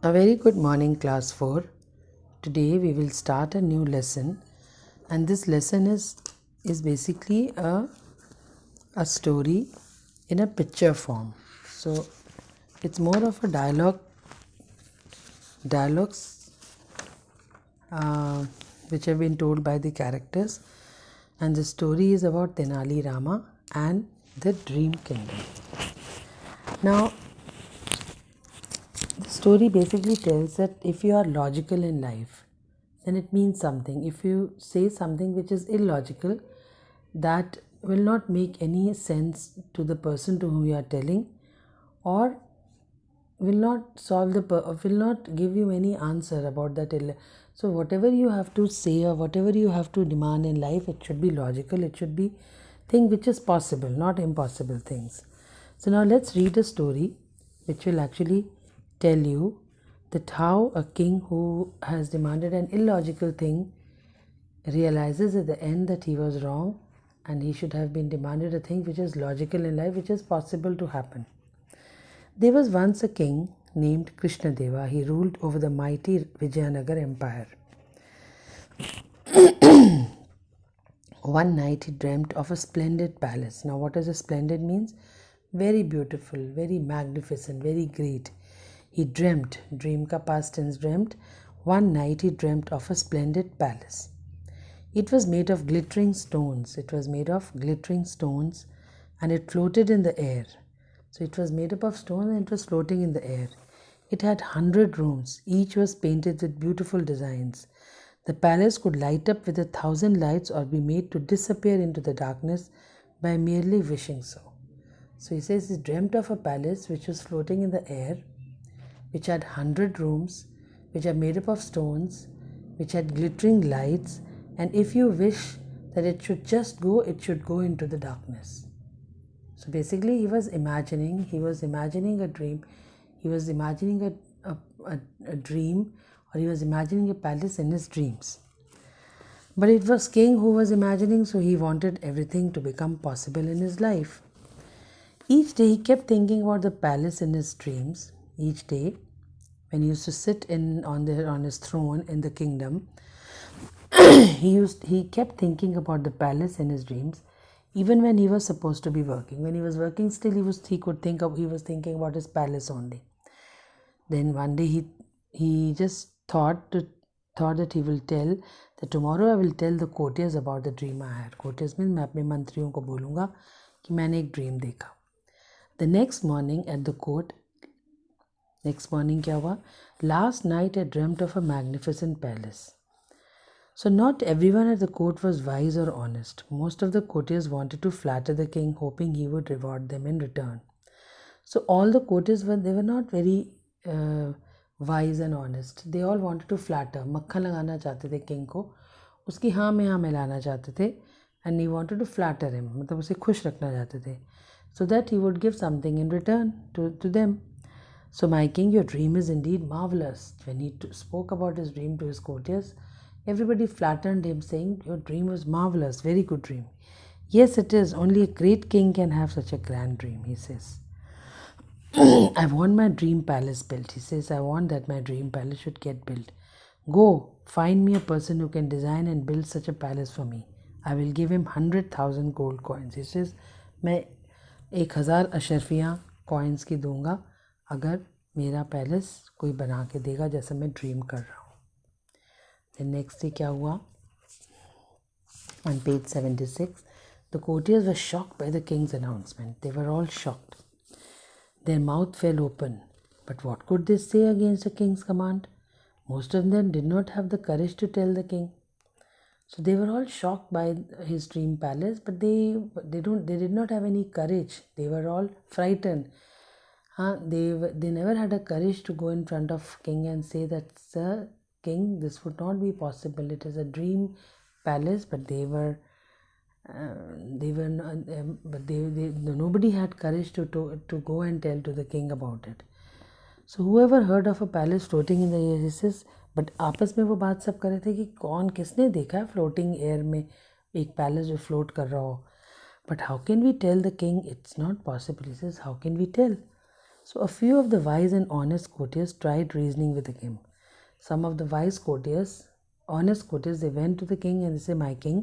A very good morning, class 4. Today we will start a new lesson, and this lesson is basically a story in a picture form. So it's more of a dialogues which have been told by the characters, and the story is about Tanali, Rama and the Dream Kingdom. Now, the story basically tells that if you are logical in life, then it means something. If you say something which is illogical, that will not make any sense to the person to whom you are telling, or will not give you any answer about that. So whatever you have to say or whatever you have to demand in life, it should be logical. It should be thing which is possible, not impossible things. So now let's read a story which will actually tell you that how a king who has demanded an illogical thing realizes at the end that he was wrong, and he should have been demanded a thing which is logical in life, which is possible to happen. There was once a king named Krishnadeva. He ruled over the mighty Vijayanagar Empire. One night he dreamt of a splendid palace. Now what does a splendid means? Very beautiful, very magnificent, very great. He dreamt, dream ka past tense, dreamt. One night he dreamt of a splendid palace. It was made of glittering stones. And it floated in the air. So it was made up of stone and it was floating in the air. It had 100 rooms. Each was painted with beautiful designs. The palace could light up with 1,000 lights or be made to disappear into the darkness by merely wishing so. So he says he dreamt of a palace which was floating in the air, which had 100 rooms, which are made up of stones, which had glittering lights, and if you wish that it should just go, it should go into the darkness. So basically he was imagining a dream, he was imagining a dream, or he was imagining a palace in his dreams. But it was king who was imagining, so he wanted everything to become possible in his life. Each day he kept thinking about the palace in his dreams. Each day, when he used to sit on his throne in the kingdom, he kept thinking about the palace in his dreams, even when he was supposed to be working. When he was working, still he was thinking about his palace only. Then one day he just thought that he will tell that tomorrow I will tell the courtiers about the dream I had. Courtiers means मैं अपने मंत्रियों को बोलूँगा कि मैंने एक dream देखा. The next morning at the court, क्या हुआ? Last night I dreamt of a magnificent palace. So not everyone at the court was wise or honest. Most of the courtiers wanted to flatter the king, hoping he would reward them in return. So all the courtiers were not very wise and honest. They all wanted to flatter. मक्खन लगाना चाहते थे king को, उसकी हाँ में लाना चाहते थे, and he wanted to flatter him. मतलब उसे खुश रखना चाहते थे, so that he would give something in return to them. So my king, your dream is indeed marvelous. When he spoke about his dream to his courtiers, everybody flattered him, saying, your dream was marvelous, very good dream. Yes, it is. Only a great king can have such a grand dream, he says. I want my dream palace built. He says, I want that my dream palace should get built. Go, find me a person who can design and build such a palace for me. I will give him 100,000 gold coins. He says, मैं 1,000 अशरफियाँ coins की दूंगा अगर मेरा palace कोई बना के देगा जैसा मैं ड्रीम कर रहा हूँ. Then next day क्या हुआ? On page 76, the courtiers were shocked by the king's announcement. They were all shocked. Their mouth fell open. But what could they say against the king's command? Most of them did not have the courage to tell the king. So they were all shocked by his dream palace, but they did not have any courage. They were all frightened. They never had a courage to go in front of king and say that, sir, king, this would not be possible. It is a dream palace, but nobody had courage to go and tell to the king about it. So whoever heard of a palace floating in the air, he says, but आपस में वो बात सब कर रहे थे कि कौन किसने देखा है floating air में एक palace जो float कर रहा हो. But how can we tell the king? It's not possible. He says, how can we tell? So a few of the wise and honest courtiers tried reasoning with the king. Some of the wise courtiers, honest courtiers, they went to the king and they say, "My king,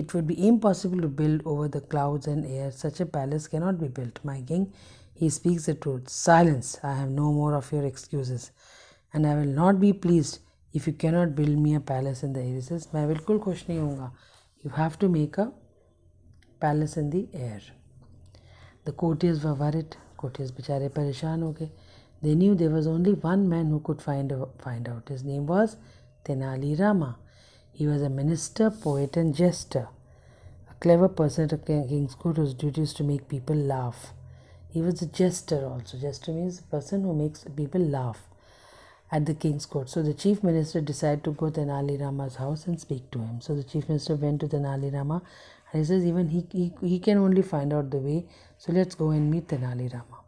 it would be impossible to build over the clouds and air. Such a palace cannot be built. My king, he speaks the truth. Silence. I have no more of your excuses. And I will not be pleased if you cannot build me a palace in the air." He says, मैं बिल्कुल खुश नहीं होऊंगा. You have to make a palace in the air. The courtiers were worried. Courtiers बेचारे परेशान हो गए. They knew there was only one man who could find out. His name was Tanali Rama. He was a minister, poet and jester. A clever person at the king's court whose duty is to make people laugh. He was a jester also. Jester means a person who makes people laugh at the king's court. So the chief minister decided to go to Tanali Rama's house and speak to him. So the chief minister went to Tanali Rama and he says even he can only find out the way. So let's go and meet Tanali Rama.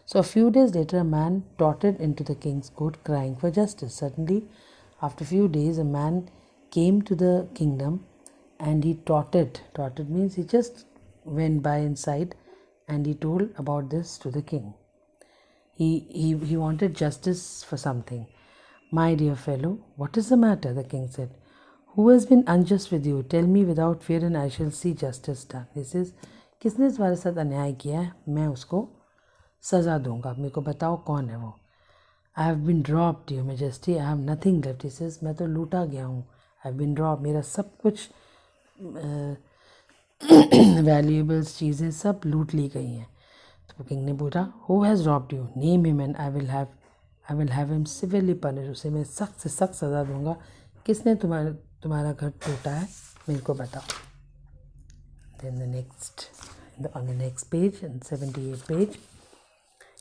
So a few days later, a man tottered into the king's court crying for justice. Suddenly, after a few days, a man came to the kingdom and he tottered. Tottered means he just went by inside and he told about this to the king. He wanted justice for something. "My dear fellow, what is the matter?" the king said. "Who has been unjust with you? Tell me without fear and I shall see justice done." He says, किसने तुम्हारे साथ अन्याय किया है, मैं उसको सज़ा दूंगा. मेरे को बताओ कौन है वो. "I have been robbed, your majesty. I have nothing left." He says, मैं तो लूटा गया हूँ. I have been robbed. मेरा सब कुछ वैल्यूएबल्स चीज़ें सब लूट ली गई हैं. तो किंग ने पूछा, "Who has robbed you? Name him and I will have him severely punished." उसे मैं सख्त से सख्त सज़ा दूंगा. किसने तुम्हारा घर लूटा है, मेरे को बताओ. Then on the next page, on 78th page,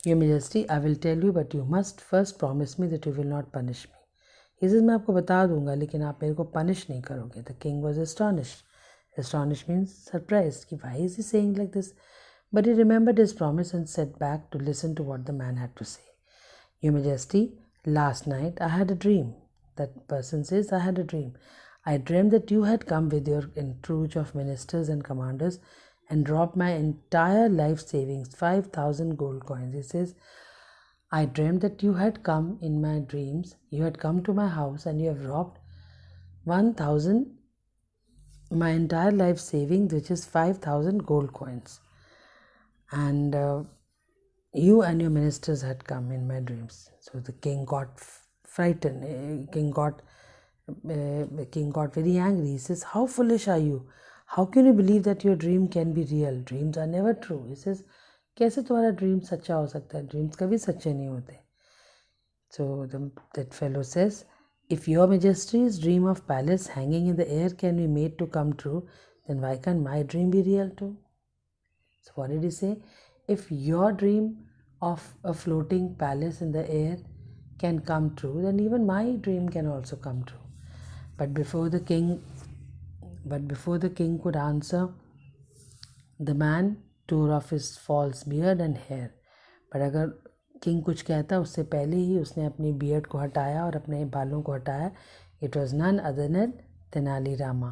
"Your Majesty, I will tell you, but you must first promise me that you will not punish me." He says, मैं आपको बता दूंगा लेकिन आप मेरे को पनिश नहीं करोगे. The king was astonished. Astonished means surprised. कि why is he saying like this? But he remembered his promise and sat back to listen to what the man had to say. "Your Majesty, last night I had a dream." That person says, "I had a dream. I dreamed that you had come with your entourage of ministers and commanders and robbed my entire life savings, 5,000 gold coins." He says, "I dreamed that you had come in my dreams, you had come to my house and you have robbed 1,000, my entire life savings, which is 5,000 gold coins. And you and your ministers had come in my dreams." So the king got frightened. King got very angry. He says, "How foolish are you? How can you believe that your dream can be real? Dreams are never true." He says, कैसे तुम्हारा dream सच्चा हो सकता है? Dreams कभी सच्चे नहीं होते. So that fellow says, "If your majesty's dream of palace hanging in the air can be made to come true, then why can't my dream be real too?" So what did he say? If your dream of a floating palace in the air can come true, then even my dream can also come true. But before the king could answer, the man tore off his false beard and hair. पर अगर king कुछ कहता उससे पहले ही उसने अपनी beard को हटाया और अपने बालों को हटाया. It was none other than Tenali Rama.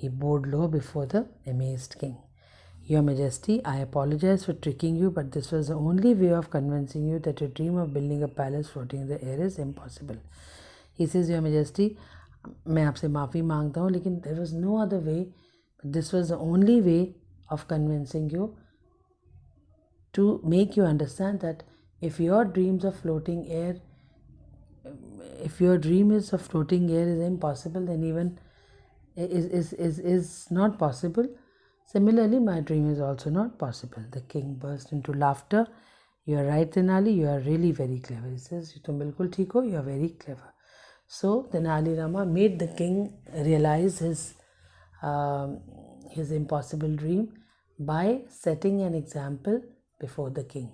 He bowed low before the amazed king. "Your Majesty, I apologize for tricking you, but this was the only way of convincing you that your dream of building a palace floating in the air is impossible." He says, "Your Majesty, मैं आपसे माफ़ी मांगता हूँ, लेकिन there was no other way. This was the only way of convincing you, to make you understand that if your dreams of floating air, if your dream is of floating air is impossible, then even is not possible. Similarly, my dream is also not possible." The king burst into laughter. "You are right, Tenali. You are really very clever." He says, "तुम बिल्कुल ठीक हो. You are very clever." So Tenali Rama made the king realize his impossible dream by setting an example before the king.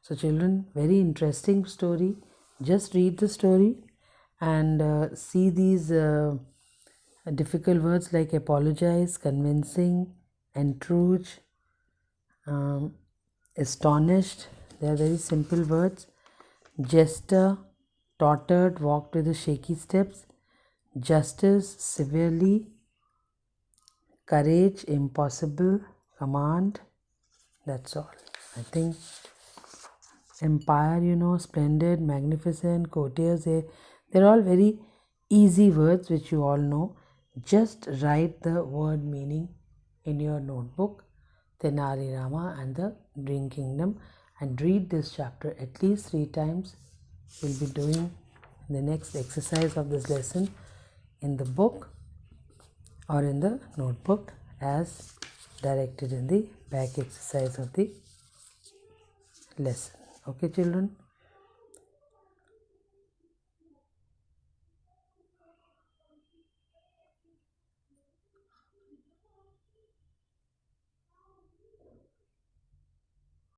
So children, very interesting story. Just read the story and see these difficult words like apologize, convincing, entourage, astonished. They are very simple words. Jester, tottered, walked with the shaky steps. Justice, severely. Courage, impossible. Command. That's all. I think empire, splendid, magnificent, courtiers, they're all very easy words which you all know. Just write the word meaning in your notebook, Tenali Rama and the Dream Kingdom, and read this chapter at least 3 times. We'll be doing the next exercise of this lesson in the book or in the notebook as directed in the back exercise of the lesson. Okay, children?